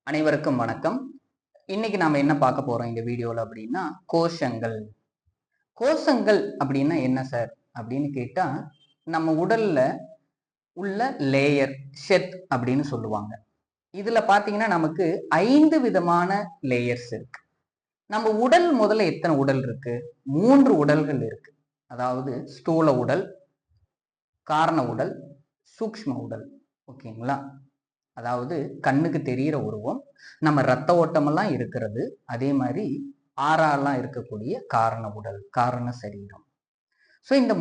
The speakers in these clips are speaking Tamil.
அனைவருக்கும் வணக்கம். இன்னைக்கு நாம என்ன பார்க்க போறோம் இந்த வீடியோல அப்படின்னா கோஷங்கள். கோஷங்கள் அப்படின்னா என்ன சார் அப்படின்னு கேட்டா, நம்ம உடல்ல உள்ள லேயர் ஷெத் அப்படின்னு சொல்லுவாங்க. இதுல பாத்தீங்கன்னா நமக்கு 5 விதமான லேயர்ஸ் இருக்கு. நம்ம உடல் முதல்ல எத்தனை உடல் இருக்கு? 3 உடல்கள் இருக்கு. அதாவது ஸ்தூல உடல், காரண உடல், சூக்ஷ்ம உடல். ஓகேங்களா? அதாவது கண்ணுக்கு தெரிகிற உருவம், நம்ம ரத்த ஓட்டமெல்லாம் இருக்கிறது, அதே மாதிரி ஆறாலாம் இருக்கக்கூடிய காரண உடல், காரண சரீரம். ஸோ இந்த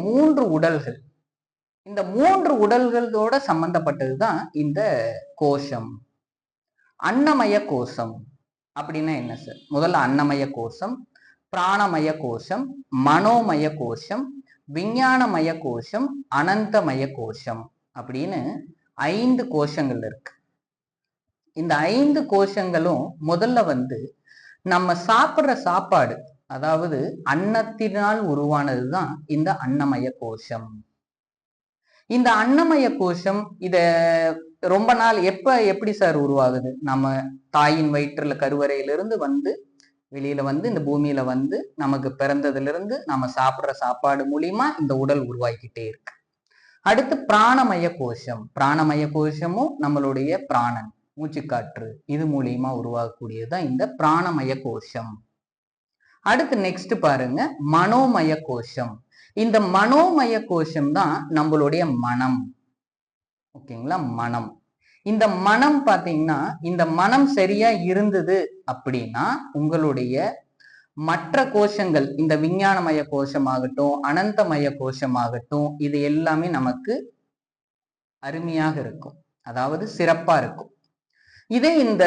மூன்று உடல்களோட சம்பந்தப்பட்டது தான் இந்த கோஷம். அன்னமய கோஷம் அப்படின்னா என்ன சார்? முதல்ல அன்னமய கோஷம், பிராணமய கோஷம், மனோமய கோஷம், விஞ்ஞானமய கோஷம், அனந்தமய கோஷம் அப்படின்னு 5 கோஷங்கள் இருக்கு. இந்த 5 கோஷங்களும் முதல்ல நம்ம சாப்பிடுற சாப்பாடு, அதாவது அன்னத்தினால் உருவானதுதான் இந்த அன்னமய கோஷம். இந்த அன்னமய கோஷம் இத ரொம்ப நாள் எப்படி சார் உருவாகுது? நம்ம தாயின் வயிற்றுல கருவறையிலிருந்து வெளியில இந்த பூமியில நமக்கு பிறந்ததுல இருந்து நம்ம சாப்பிடுற சாப்பாடு மூலியமா இந்த உடல் உருவாக்கிட்டே இருக்கு. அடுத்து பிராணமய கோஷம். பிராணமய கோஷமும் நம்மளுடைய பிராணன், மூச்சுக்காற்று, இது மூலியமா உருவாகக்கூடியதுதான் இந்த பிராணமய கோஷம். அடுத்து நெக்ஸ்ட் பாருங்க, மனோமய கோஷம். இந்த மனோமய கோஷம் தான் நம்மளுடைய மனம். ஓகேங்களா? மனம். இந்த மனம் பாத்தீங்கன்னா, இந்த மனம் சரியா இருந்தது அப்படின்னா உங்களுடைய மற்ற கோஷங்கள், இந்த விஞ்ஞானமய கோஷமாகட்டும், அனந்தமய கோஷமாகட்டும், இது எல்லாமே நமக்கு அருமையாக இருக்கும், அதாவது சிறப்பா இருக்கும். இதே இந்த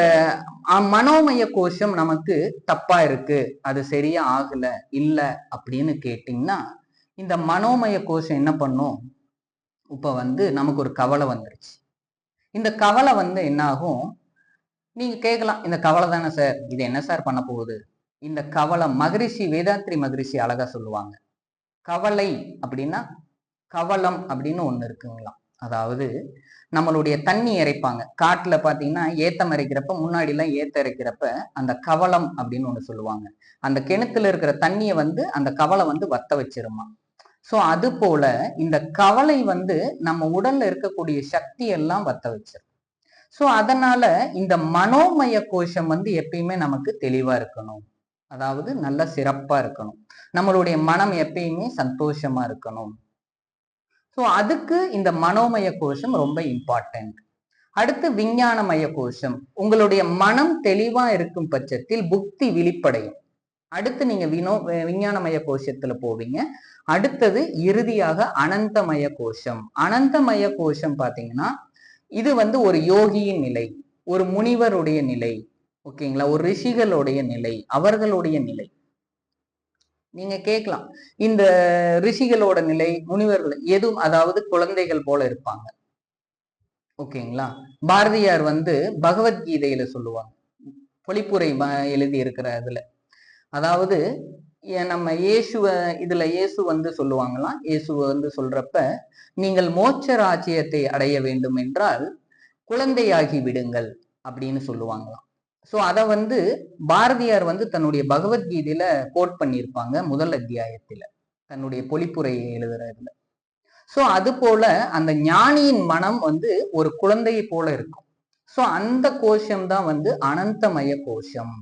மனோமய கோஷம் நமக்கு தப்பா இருக்கு, அது சரியா ஆகல, இல்ல அப்படின்னு கேட்டீங்கன்னா, இந்த மனோமய கோஷம் என்ன பண்ணும்? இப்ப நமக்கு ஒரு கவலை வந்துருச்சு. இந்த கவலை என்ன ஆகும்? நீங்க கேட்கலாம், இந்த கவலை தானே சார், இது என்ன சார் பண்ண போகுது? இந்த கவலை மகரிஷி, வேதாத்ரி மகரிஷி அழகா சொல்லுவாங்க. கவலை அப்படின்னா கவலம் அப்படின்னு ஒண்ணு இருக்குங்களா. அதாவது நம்மளுடைய தண்ணி இறைப்பாங்க காட்டுல பாத்தீங்கன்னா, ஏத்தம் இறைக்கிறப்ப, முன்னாடி எல்லாம் ஏத்த இறைக்கிறப்ப அந்த கவலம் அப்படின்னு ஒண்ணு சொல்லுவாங்க. அந்த கிணத்துல இருக்கிற தண்ணியை அந்த கவலை வத்த வச்சிருமா. சோ அது போல இந்த கவலை நம்ம உடல்ல இருக்கக்கூடிய சக்தி எல்லாம் வத்த வச்சிரும். சோ அதனால இந்த மனோமய கோஷம் எப்பயுமே நமக்கு தெளிவா இருக்கணும், அதாவது நல்ல சிறப்பா இருக்கணும். நம்மளுடைய மனம் எப்பயுமே சந்தோஷமா இருக்கணும். ஸோ அதுக்கு இந்த மனோமய கோஷம் ரொம்ப இம்பார்ட்டன்ட். அடுத்து விஞ்ஞானமய கோஷம். உங்களுடைய மனம் தெளிவா இருக்கும் பட்சத்தில் புத்தி விழிப்படையும். அடுத்து நீங்க விஞ்ஞானமய கோஷத்துல போவீங்க. அடுத்தது இறுதியாக அனந்தமய கோஷம். அனந்தமய கோஷம் பாத்தீங்கன்னா, இது ஒரு யோகியின் நிலை, ஒரு முனிவருடைய நிலை. ஓகேங்களா? ஒரு ரிஷிகளுடைய நிலை, அவர்களுடைய நிலை. நீங்க கேட்கலாம், இந்த ரிஷிகளோட நிலை, முனிவர்கள் எதுவும், அதாவது குழந்தைகள் போல இருப்பாங்க. ஓகேங்களா? பாரதியார் பகவத்கீதையில சொல்லுவாங்க, பொழிப்புரை எழுதி இருக்கிற இதுல, அதாவது நம்ம இதுல இயேசு சொல்லுவாங்களாம். இயேசு சொல்றப்ப, நீங்கள் மோட்ச ராஜ்யத்தை அடைய வேண்டும் என்றால் குழந்தையாகி விடுங்கள் அப்படின்னு சொல்லுவாங்களாம். சோ அத பாரதியார் தன்னுடைய பகவத்கீதையில கோட் பண்ணியிருப்பாங்க, முதல் அத்தியாயத்துல, தன்னுடைய பொழிப்புரையை எழுதுறதுல. சோ அது போல அந்த ஞானியின் மனம் ஒரு குழந்தையை போல இருக்கும். சோ அந்த கோஷம் தான் அனந்தமய கோஷம்.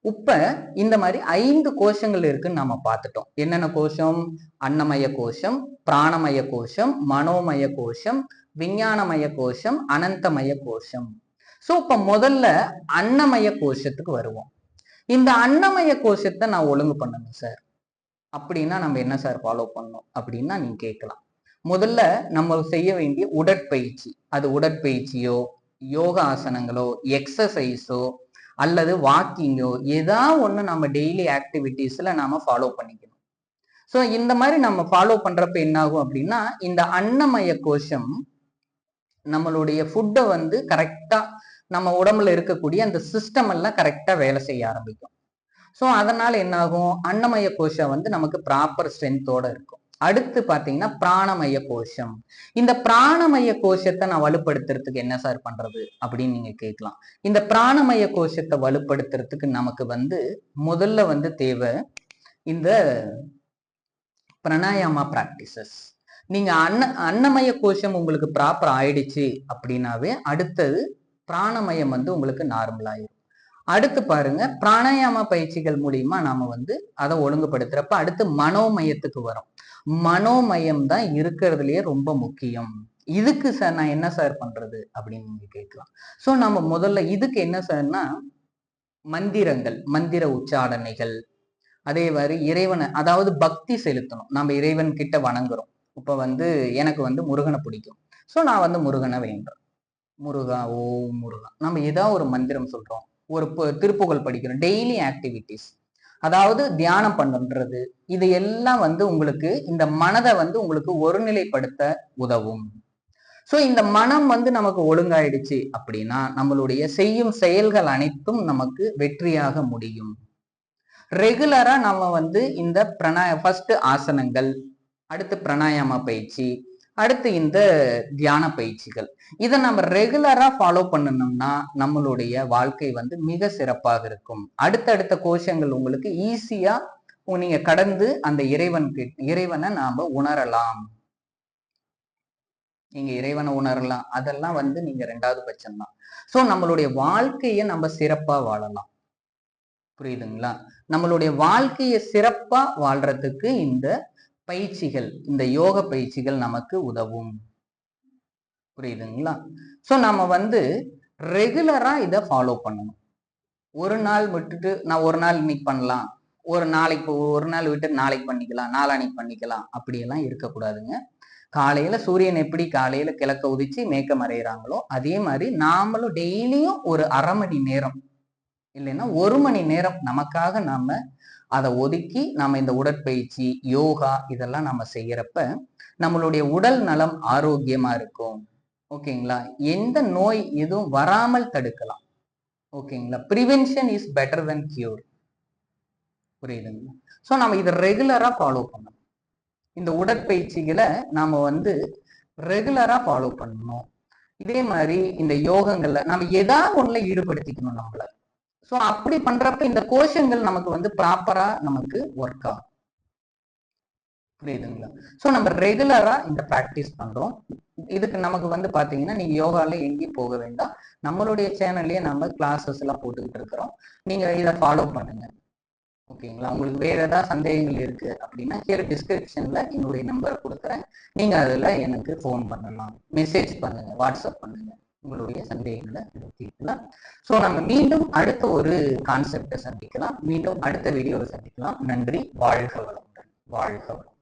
இப்ப இந்த மாதிரி 5 கோஷங்கள் இருக்குன்னு நம்ம பார்த்துட்டோம். என்னென்ன கோஷம்? அன்னமய கோஷம், பிராணமய கோஷம், மனோமய கோஷம், விஞ்ஞானமய கோஷம், அனந்தமய கோஷம். சோ இப்ப முதல்ல அன்னமய கோஷத்துக்கு வருவோம். இந்த அன்னமய கோஷத்தை நான் ஒழுங்கு பண்ணணும் சார் அப்படின்னா நம்ம என்ன சார் ஃபாலோ பண்ணணும் அப்படின்னா நீங்க கேட்கலாம். முதல்ல நம்ம செய்ய வேண்டிய உடற்பயிற்சி, அது உடற்பயிற்சியோ, யோகா ஆசனங்களோ, எக்ஸசைஸோ, அல்லது வாக்கிங்கோ, ஏதாவது ஒண்ணு நம்ம டெய்லி ஆக்டிவிட்டிஸ்ல நாம ஃபாலோ பண்ணிக்கணும். ஸோ இந்த மாதிரி நம்ம ஃபாலோ பண்றப்ப என்ன ஆகும் அப்படின்னா, இந்த அன்னமய கோஷம் நம்மளுடைய ஃபுட்டை கரெக்டா, நம்ம உடம்புல இருக்கக்கூடிய அந்த சிஸ்டம் எல்லாம் கரெக்டா வேலை செய்ய ஆரம்பிக்கும். ஸோ அதனால என்ன ஆகும்? அன்னமய கோஷம் நமக்கு ப்ராப்பர் ஸ்ட்ரென்த்தோட இருக்கும். அடுத்து பாத்தீங்கன்னா பிராணமய கோஷம். இந்த பிராணமய கோஷத்தை நான் வலுப்படுத்துறதுக்கு என்ன சார் பண்றது அப்படின்னு நீங்க கேட்கலாம். இந்த பிராணமய கோஷத்தை வலுப்படுத்துறதுக்கு நமக்கு முதல்ல தேவை இந்த பிராணாயாமா பிராக்டிசஸ். நீங்க அன்னமய கோஷம் உங்களுக்கு ப்ராப்பர் ஆயிடுச்சு அப்படின்னாவே அடுத்தது பிராணமயம் உங்களுக்கு நார்மல் ஆயிடும். அடுத்து பாருங்க, பிராணாயாம பயிற்சிகள் மூலியமா நாம அதை ஒழுங்குபடுத்துறப்ப அடுத்து மனோமயத்துக்கு வரும். மனோமயம் தான் இருக்கிறதுலயே ரொம்ப முக்கியம். இதுக்கு சார் நான் என்ன சார் பண்றது அப்படின்னு நீங்க கேட்கலாம். சோ நம்ம முதல்ல இதுக்கு என்ன சார்னா மந்திரங்கள், மந்திர உச்சாடனைகள், அதே மாதிரி இறைவனை அதாவது பக்தி செலுத்தணும். நம்ம இறைவன் கிட்ட வணங்குறோம். இப்ப எனக்கு முருகனை பிடிக்கும். சோ நான் முருகனை வேண்டுறேன். முருகா, ஓ முருகா, நம்ம ஏதாவது ஒரு மந்திரம் சொல்றோம், ஒரு திருப்புகழ் படிக்கிறோம், டெய்லி ஆக்டிவிட்டிஸ், அதாவது தியானம் பண்றது, இது எல்லாம் உங்களுக்கு இந்த மனதை உங்களுக்கு ஒருநிலைப்படுத்த உதவும். சோ இந்த மனம் நமக்கு ஒழுங்காயிடுச்சு அப்படின்னா நம்மளுடைய செய்யும் செயல்கள் அனைத்தும் நமக்கு வெற்றியாக முடியும். ரெகுலரா நம்ம இந்த ஃபர்ஸ்ட் ஆசனங்கள், அடுத்து பிராணாயாம பயிற்சி, அடுத்து இந்த தியான பயிற்சிகள், இதை நம்ம ரெகுலரா ஃபாலோ பண்ணணும்னா நம்மளுடைய வாழ்க்கை மிக சிறப்பாக இருக்கும். அடுத்தடுத்த கோஷங்கள் உங்களுக்கு ஈஸியா நீங்க கடந்து அந்த இறைவனை நாம உணரலாம். நீங்க இறைவனை உணரலாம், அதெல்லாம் நீங்க 2வது பட்சம் தான். சோ நம்மளுடைய வாழ்க்கையை நம்ம சிறப்பா வாழலாம். புரியுதுங்களா? நம்மளுடைய வாழ்க்கையை சிறப்பா வாழ்றதுக்கு இந்த பயிற்சிகள், இந்த யோக பயிற்சிகள் நமக்கு உதவும். புரியுதுங்களா? சோ நம்ம ரெகுலரா இதை ஃபாலோ பண்ணணும். ஒரு நாள் விட்டுட்டு நான் ஒரு நாள் இன்னைக்கு பண்ணலாம், ஒரு நாள் விட்டு நாளைக்கு பண்ணிக்கலாம், நாளானைக்கு பண்ணிக்கலாம், அப்படியெல்லாம் இருக்கக்கூடாதுங்க. காலையில சூரியன் எப்படி காலையில கிழக்க உதிச்சு மேற்க மறைகிறாங்களோ அதே மாதிரி நாமளும் டெய்லியும் ஒரு 1/2 மணி நேரம் இல்லைன்னா 1 மணி நேரம் நமக்காக நாம அதை ஒதுக்கி நாம இந்த உடற்பயிற்சி, யோகா இதெல்லாம் நம்ம செய்யறப்ப நம்மளுடைய உடல் நலம் ஆரோக்கியமா இருக்கும். ஓகேங்களா? எந்த நோய் எதுவும் வராமல் தடுக்கலாம். ஓகேங்களா? Prevention is better then cure. புரியுதுங்களா? சோ நம்ம இதை ரெகுலரா ஃபாலோ பண்ணணும். இந்த உடற்பயிற்சிகளை நாம ரெகுலரா ஃபாலோ பண்ணணும். இதே மாதிரி இந்த யோகங்கள்ல நம்ம ஏதாவது ஒண்ணுல ஈடுபடுத்திக்கணும் நம்மள. சோ அப்படி பண்றப்ப இந்த கோஷங்கள் நமக்கு ப்ராப்பரா நமக்கு ஒர்க் ஆகும். புரியுதுங்களா? சோ நம்ம ரெகுலரா இந்த பிராக்டிஸ் பண்றோம். இதுக்கு நமக்கு பாத்தீங்கன்னா நீங்க யோகால எங்கேயும் போக வேண்டாம். நம்மளுடைய சேனல்லயே நம்ம கிளாஸஸ் எல்லாம் போட்டுக்கிட்டு இருக்கிறோம். நீங்க இதை ஃபாலோ பண்ணுங்க. ஓகேங்களா? உங்களுக்கு வேற ஏதாவது சந்தேகங்கள் இருக்கு அப்படின்னா கீழே டிஸ்கிரிப்ஷன்ல என்னுடைய நம்பர் கொடுக்குறேன். நீங்க அதுல எனக்கு ஃபோன் பண்ணலாம், மெசேஜ் பண்ணுங்க, வாட்ஸ்அப் பண்ணுங்க, உங்களுடைய சந்தேகங்களை தீர்க்கலாம். ஸோ நம்ம மீண்டும் அடுத்த ஒரு கான்செப்டை சந்திக்கலாம், மீண்டும் அடுத்த வீடியோவை சந்திக்கலாம். நன்றி. வாழ்க வளமுடன். வாழ்க வளமுடன்.